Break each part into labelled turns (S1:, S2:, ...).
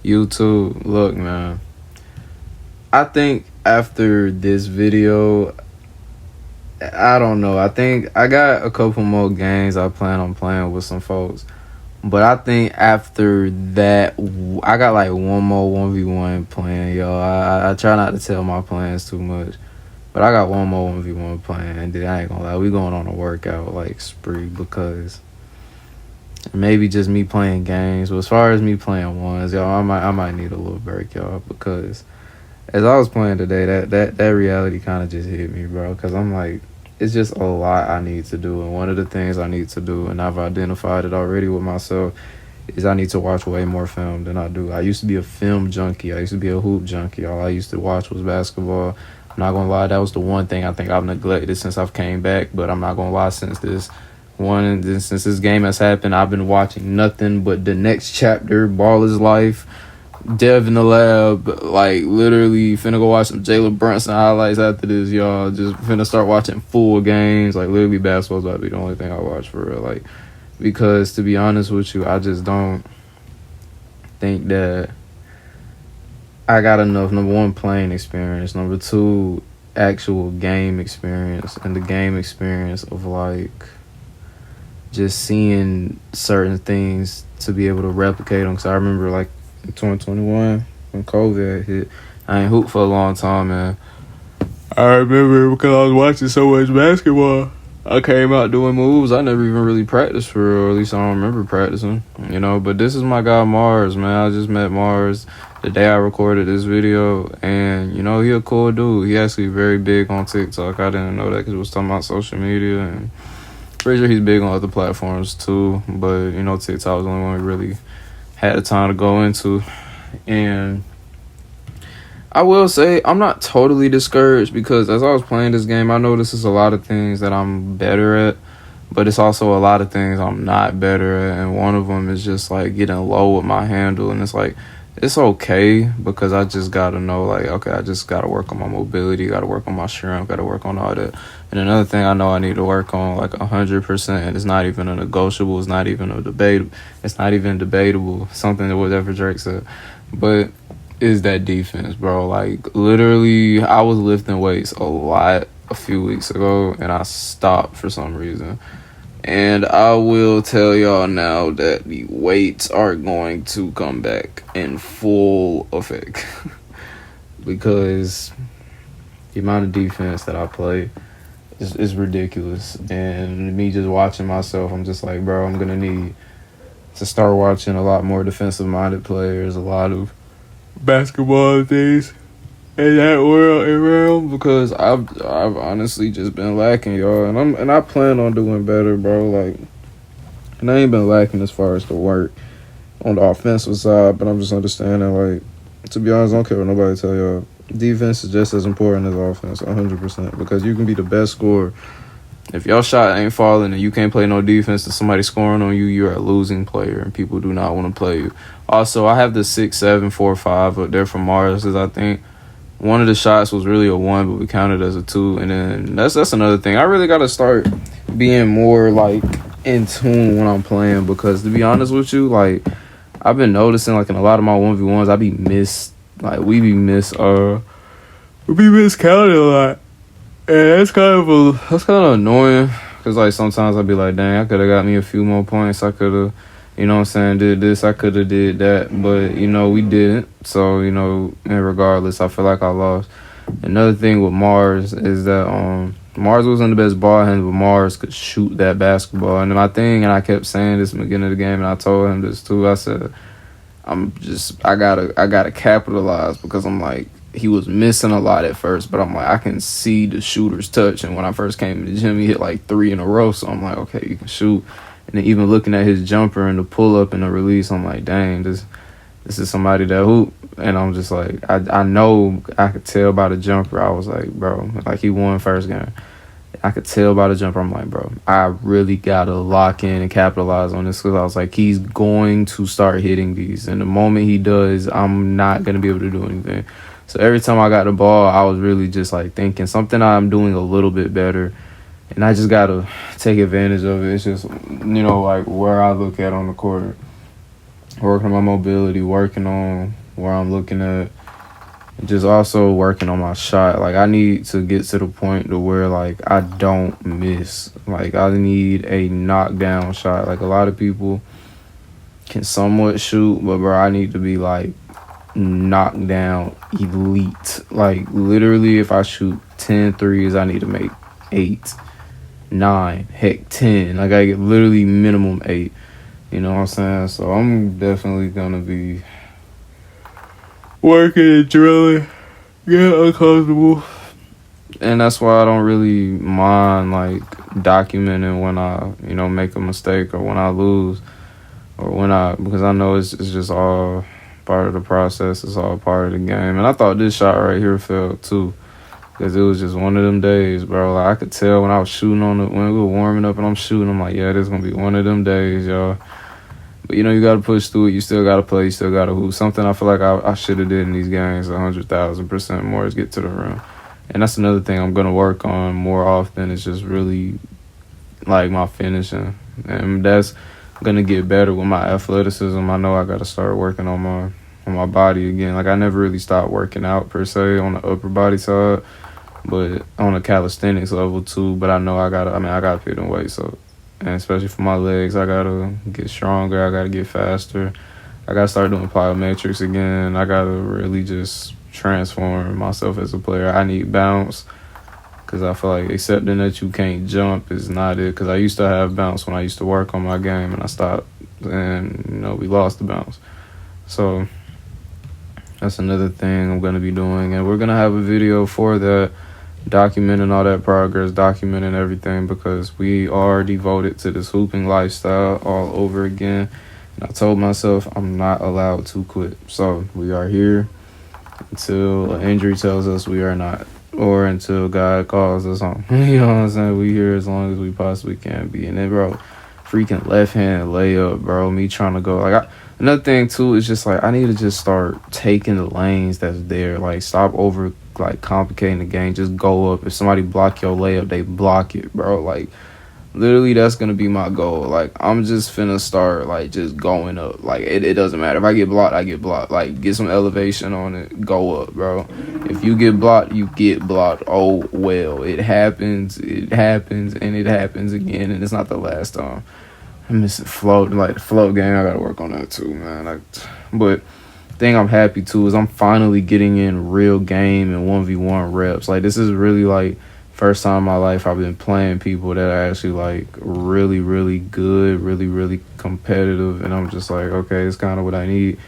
S1: You too. Look, man. I think after this video, I don't know. I think I got a couple more games I plan on playing with some folks. But I think after that, I got like one more 1v1 plan, yo. I try not to tell my plans too much. But I got one more 1v1 plan, and then I ain't gonna lie, we going on a workout like spree because maybe just me playing games. But as far as me playing ones, y'all, I might need a little break, y'all, because as I was playing today, that reality kind of just hit me, bro. Because I'm like, it's just a lot I need to do, and one of the things I need to do, and I've identified it already with myself, is I need to watch way more film than I do. I used to be a film junkie. I used to be a hoop junkie. All I used to watch was basketball. I'm not gonna lie, that was the one thing I think I've neglected since I've came back. But I'm not gonna lie, since this game has happened, I've been watching nothing but the next chapter, Ball is Life, Dev in the Lab, like literally finna go watch some Jalen Brunson highlights after this, y'all. Just finna start watching full games. Like literally basketball's about to be the only thing I watch for real. Like, because to be honest with you, I just don't think that I got enough, number one, playing experience, number two, actual game experience, and the game experience of like just seeing certain things to be able to replicate them. Because I remember like in 2021 when COVID hit, I ain't hooped for a long time, man. I remember because I was watching so much basketball, I came out doing moves I never even really practiced for real, or at least I don't remember practicing, you know. But this is my guy Mars, man. I just met Mars the day I recorded this video, and you know, he a cool dude. He actually very big on TikTok. I didn't know that because we was talking about social media, and pretty sure he's big on other platforms too, but you know, TikTok was the only one we really had the time to go into. And I will say I'm not totally discouraged, because as I was playing this game, I noticed there's a lot of things that I'm better at, but it's also a lot of things I'm not better at. And one of them is just like getting low with my handle, and it's like, it's okay, because I just gotta know, like, okay, I just gotta work on my mobility, gotta work on my strength, gotta work on all that. And another thing I know I need to work on, like 100%, and it's not even a negotiable, it's not even a debate, it's not even debatable, something that whatever Drake said, but is that defense, bro. Like, literally, I was lifting weights a lot a few weeks ago, and I stopped for some reason. And I will tell y'all now that the weights are going to come back in full effect because the amount of defense that I play is ridiculous. And me just watching myself, I'm just like, bro, I'm going to need to start watching a lot more defensive-minded players, a lot of basketball things in that world and realm, because I've honestly just been lacking, y'all, and I plan on doing better, bro. Like, and I ain't been lacking as far as the work on the offensive side, but I'm just understanding, like, to be honest, I don't care what nobody tell y'all, defense is just as important as offense, 100%, because you can be the best scorer. If your shot ain't falling and you can't play no defense and somebody scoring on you, you're a losing player, and people do not want to play you. Also, I have the 6'7", 4'5" up there from Mars, because I think one of the shots was really a 1, but we counted as a 2. And then that's another thing. I really got to start being more, like, in tune when I'm playing, because to be honest with you, like, I've been noticing, like, in a lot of my 1v1s, we be miscounted a lot. And that's kind of annoying, because, like, sometimes I'll be like, dang, I could have got me a few more points. I could have, you know what I'm saying, did this, I could have did that. But, you know, we didn't. So, you know, and regardless, I feel like I lost. Another thing with Mars is that Mars wasn't the best ball handler, but Mars could shoot that basketball. And my thing, and I kept saying this in the beginning of the game, and I told him this too, I said, I gotta capitalize, because I'm like, he was missing a lot at first, but I'm like, I can see the shooter's touch. And when I first came in the gym, he hit like 3 in a row. So I'm like, okay, you can shoot. And then even looking at his jumper and the pull up and the release, I'm like, dang, this is somebody that hoop. And I'm just like, I know, I could tell by the jumper. I was like, bro, like, he won first game. I could tell by the jumper. I'm like, bro, I really got to lock in and capitalize on this, because I was like, he's going to start hitting these. And the moment he does, I'm not going to be able to do anything. So every time I got the ball, I was really just like thinking something I'm doing a little bit better, and I just got to take advantage of it. It's just, you know, like where I look at on the court. working on my mobility, working on where I'm looking at, just also working on my shot. Like I need to get to the point to where like I don't miss. Like I need a knockdown shot. Like a lot of people can somewhat shoot, but bro, I need to be like knockdown elite. Like literally if I shoot 10 threes, I need to make 8, 9, heck 10. Like I get literally minimum 8. You know what I'm saying? So I'm definitely gonna be working and drilling, get uncomfortable. And that's why I don't really mind like documenting when I, make a mistake or when I lose or because I know it's just all part of the process. It's all part of the game. And I thought this shot right here felt too. Because it was just one of them days, bro. Like, I could tell when I was shooting when we were warming up and I'm shooting, I'm like, yeah, this is going to be one of them days, y'all. But, you got to push through it. You still got to play. You still got to hoop. Something I feel like I should have did in these games 100,000% more is get to the rim. And that's another thing I'm going to work on more often is just really, like, my finishing. And that's going to get better with my athleticism. I know I got to start working on my body again. Like, I never really stopped working out, per se, on the upper body side. But on a calisthenics level too. But I know I gotta put in weight. So, and especially for my legs, I gotta get stronger. I gotta get faster. I gotta start doing plyometrics again. I gotta really just transform myself as a player. I need bounce because I feel like accepting that you can't jump is not it. Because I used to have bounce when I used to work on my game, and I stopped, and we lost the bounce. So that's another thing I'm gonna be doing, and we're gonna have a video for that, documenting all that progress, documenting everything, because we are devoted to this hooping lifestyle all over again. And I told myself I'm not allowed to quit. So we are here until an injury tells us we are not, or until God calls us home. You know what I'm saying? We here as long as we possibly can be. And then, bro, freaking left hand layup, bro. Me trying to go another thing too is just like I need to just start taking the lanes that's there. Like stop over complicating the game. Just go up. If somebody block your layup, they block it, bro. Like literally that's gonna be my goal. Like I'm just finna start just going up. Like it doesn't matter. If I get blocked, I get blocked. Like get some elevation on it, go up, bro. If you get blocked, you get blocked. Oh well. It happens, and it happens again, and it's not the last time. I'm missing float, the float game. I gotta work on that too, man. But thing I'm happy too is I'm finally getting in real game and 1v1 reps. Like this is really first time in my life I've been playing people that are actually really, really good, really, really competitive, and I'm just like, okay, it's kind of what I need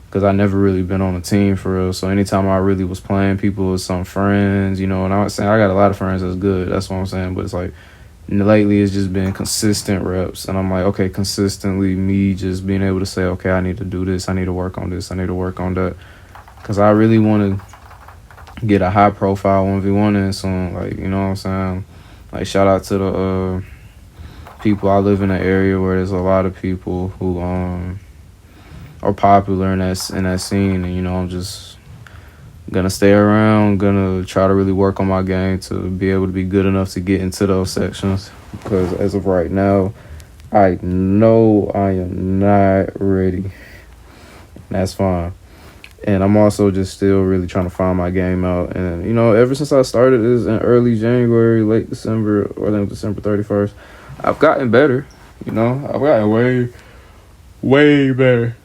S1: because I never really been on a team for real. So anytime I really was playing people with some friends, and I'm saying I got a lot of friends that's good. That's what I'm saying, but it's lately it's just been consistent reps, and I'm like, okay, consistently me just being able to say, okay, I need to do this, I need to work on this, I need to work on that, because I really want to get a high profile 1v1 in soon. You know what I'm saying? Shout out to the people. I live in an area where there's a lot of people who are popular in that scene, and I'm just gonna stay around, gonna try to really work on my game to be able to be good enough to get into those sections, because as of right now I know I am not ready. That's fine. And I'm also just still really trying to find my game out. And ever since I started this in early January, late December, or I think December 31st, I've gotten better. I've gotten way better.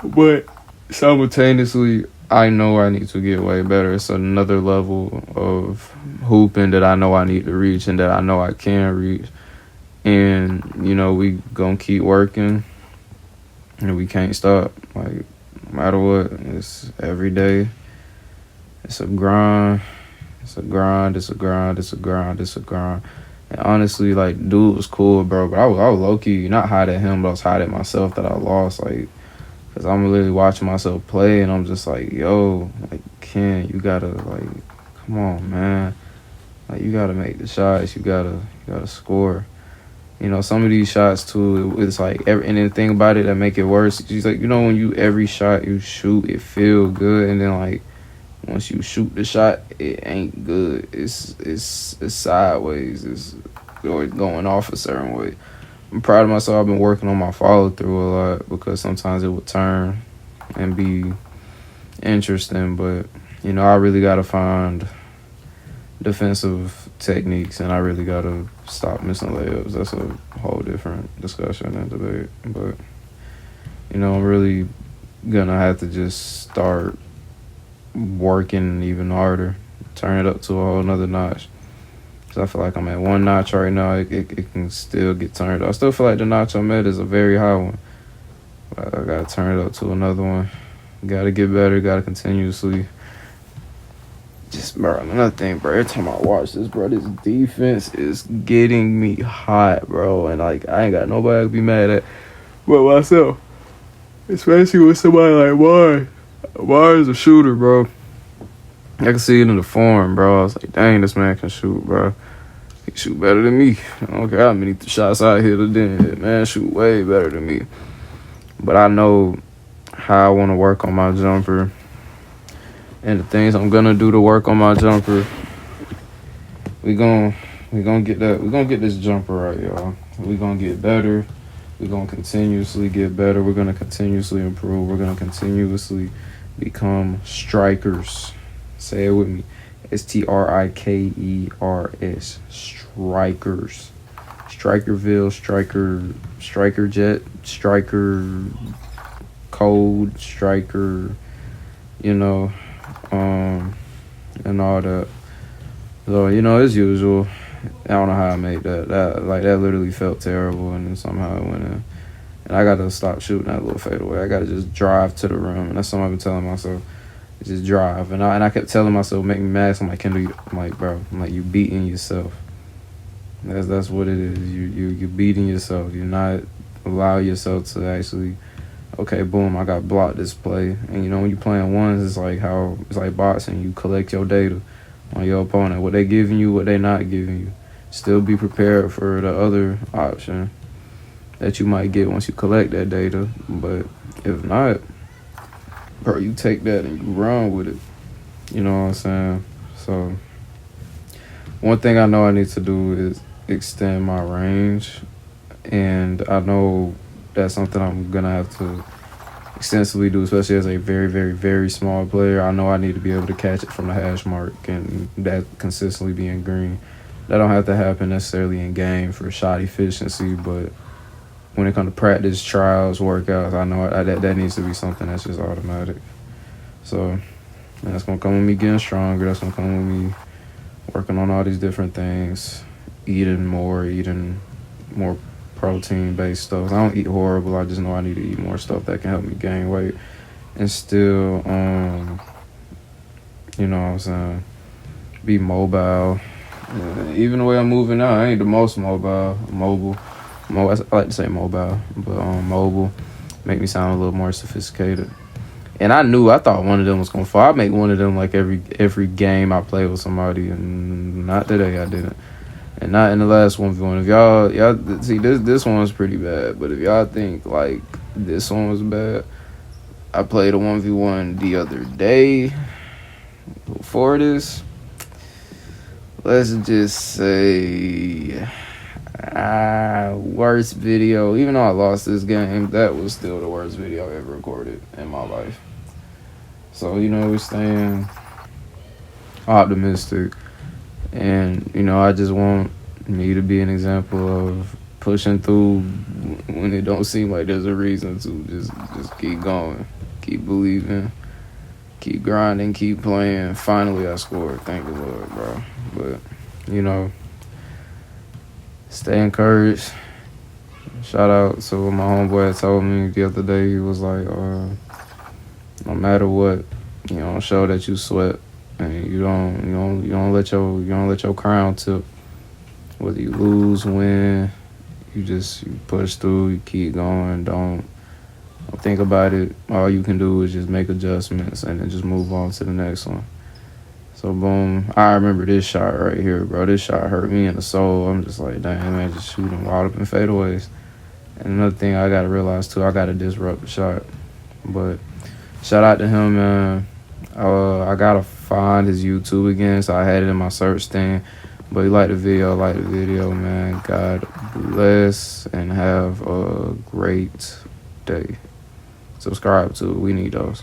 S1: But simultaneously I know I need to get way better. It's another level of hooping that I know I need to reach and that I know I can reach. And, we gonna keep working and we can't stop. No matter what, it's every day. It's a grind. It's a grind. And honestly, dude was cool, bro. But I was low-key not hot at him, but I was hot at myself that I lost. Because I'm literally watching myself play, and I'm just like, yo, Ken, you gotta, come on, man. You gotta make the shots. You gotta score. Some of these shots, too, it's and the thing about it that make it worse, it's when every shot you shoot, it feel good, and then, once you shoot the shot, it ain't good. It's sideways. It's going off a certain way. I'm proud of myself. I've been working on my follow through a lot because sometimes it would turn and be interesting, but I really gotta find defensive techniques, and I really gotta stop missing layups. That's a whole different discussion and debate, but I'm really gonna have to just start working even harder, turn it up to a whole nother notch. So I feel like I'm at one notch right now. It can still get turned up. I still feel like the notch I'm at is a very high one. But I gotta turn it up to another one. Gotta get better. Gotta continuously. Just, bro, another thing, bro. Every time I watch this, bro, this defense is getting me hot, bro. And, like, I ain't got nobody to be mad at but myself. Especially with somebody like Warren. Warren's a shooter, bro. I can see it in the form, bro. I was like, dang, this man can shoot, bro. He shoot better than me. I don't care how many shots I hit or didn't hit. Man, shoot way better than me. But I know how I want to work on my jumper. And the things I'm gonna do to work on my jumper, we gonna get that. We gonna get this jumper right, y'all. We gonna get better. We gonna continuously get better. We're gonna continuously improve. We're gonna continuously become strikers. Say it with me. STRIKERS. Strikers. Strikerville. Striker jet. Striker code. Striker. And all that. So, as usual, I don't know how I made that. That literally felt terrible, and then somehow it went in. And I got to stop shooting that little fadeaway. I got to just drive to the rim, and that's something I've been telling myself. Just drive. And I kept telling myself, make me mad. So I'm like, Kendall, I'm like, bro, you beating yourself. That's what it is. You're beating yourself. You're not allowing yourself to actually, okay, boom, I got blocked this play. And when you're playing ones, it's like boxing. You collect your data on your opponent. What they giving you, what they not giving you. Still be prepared for the other option that you might get once you collect that data. But if not, bro, you take that and you run with it. You know what I'm saying? So one thing I know I need to do is extend my range. And I know that's something I'm going to have to extensively do, especially as a very, very, very small player. I know I need to be able to catch it from the hash mark and that consistently being green. That don't have to happen necessarily in game for shot efficiency, but when it comes to practice, trials, workouts, I know that needs to be something that's just automatic. So that's going to come with me getting stronger. That's going to come with me working on all these different things, eating more protein-based stuff. I don't eat horrible. I just know I need to eat more stuff that can help me gain weight and still, be mobile. Even the way I'm moving now, I ain't the most mobile. I like to say mobile, but mobile make me sound a little more sophisticated. And I thought one of them was gonna fall. I make one of them like every game I play with somebody, and not today I didn't. And not in the last 1v1. If y'all see this one's pretty bad, but if y'all think like this one was bad, I played a 1v1 the other day before this. Let's just say worst video. Even though I lost this game, that was still the worst video I ever recorded in my life. So, we're staying optimistic. And, I just want me to be an example of pushing through when it don't seem like there's a reason to. Just keep going. Keep believing. Keep grinding. Keep playing. Finally, I scored. Thank the Lord, bro. But, stay encouraged. Shout out to what my homeboy had told me the other day. He was like, no matter what, show that you sweat, and you don't let your crown tip. Whether you lose, win, you push through. You keep going. Don't think about it. All you can do is just make adjustments and then just move on to the next one. So, boom. I remember this shot right here, bro. This shot hurt me in the soul. I'm just like, damn, man, just shooting wide open fadeaways. And another thing I got to realize, too, I got to disrupt the shot. But shout out to him, man. I got to find his YouTube again, so I had it in my search thing But you like the video, man. God bless and have a great day. Subscribe to it. We need those.